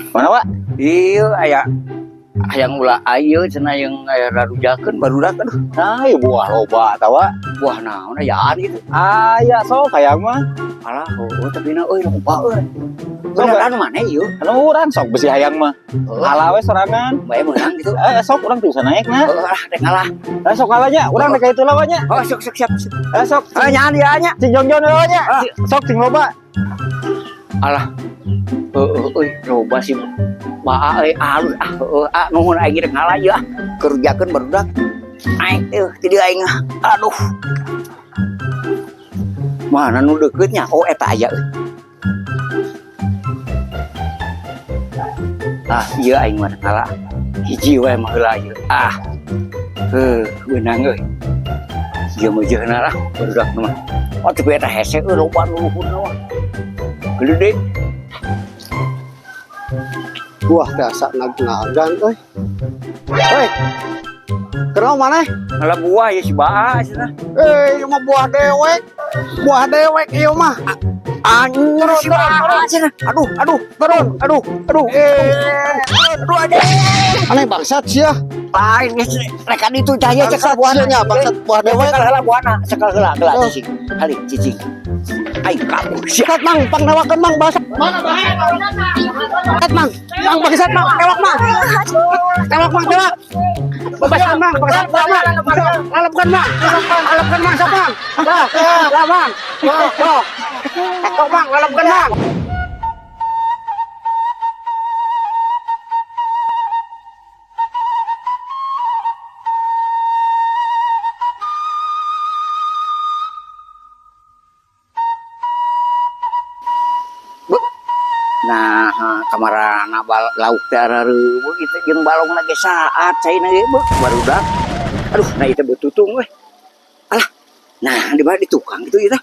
Mana Pak? Iya aya hayang ulah ayeuna cenah yang aya rarujakeun barudak aduh. Nah, ya buah loba tawa. Buah naon ayaan gitu. Aya sok hayang mah. Alah heueuh tapi na euy loba euy. Sok Beneran mana ieu? anu urang sok besi hayang mah. Kalah we sorangan. Bae meunang gitu. Sok urang teu bisa naekna. Lah dek kalah. Sok kalahnya, urang dek itu lawanya. Oh sok siap. Sok Nyaan dia nya. cing jongjon lawanya. Sok cing loba. Alah. Euy loba sih. Baa euy alus nuhun aing rek ngalah ieu kerjakeun barudak. Aing teh di aing aduh. Mana nu deuketnya? Oh eta aya euy. Ieu aing mah ngalah. Hiji wae mah heula ieu. Beunang euy. Ieu mah jeuna lah barudak mah. Oh tapi eta hese euy loba nu luhurna mah. Gede. Wah dasar nagan euy. Hei. Kenapa mana? Ngalah buah ya si Baa cenah. Ieu mah buah dewek. Buah dewek ieu mah. Anjir si Baa cenah. Aduh. Aduh aja. Aneh bangsat sia. Lain geus rek kan itu cahaya cek buahnya bangsat buah dewek. Sekal heula buahna, sekal heula cicing. Kali cicing. Ai kamu Sikat mang, pangnawakeun mang bahasa. Mana bahaya? Sikat mang. Mang bangsat mang, tewak mang. Tewak mang, tewak. Bangsat mang, bangsat mang. Lalapkeun mang. Lalapkeun mang sok mang. Lah mang. Tok mang, lalapkeun mang. Nah, kamarana lauk teh areureum itu jeung balongna ge saat caina ge barudak. Aduh, nah itu betutung weh. Alah. Nah, di mana di tukang gitu ieu tah.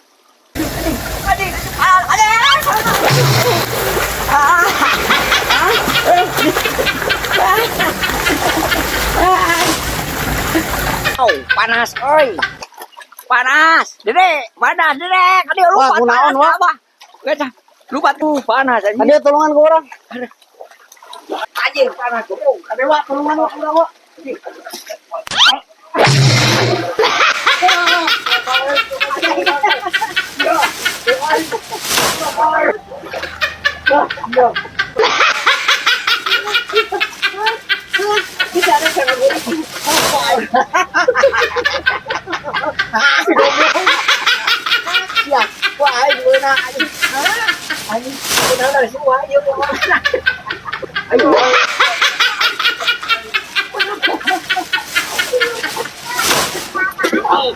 Panas euy. Panas. Dede, panas Dede. Kadi lupa. Wah, kunaon wah? Geus lupa tuh panas anjing. Ada tolongan ke orang. Anjing panas tuh. Ada wa tolongan wa urang wa. Wah, aing beuna anjing. Anjing, beuna dari semua ieu mah. Ayo. Oh,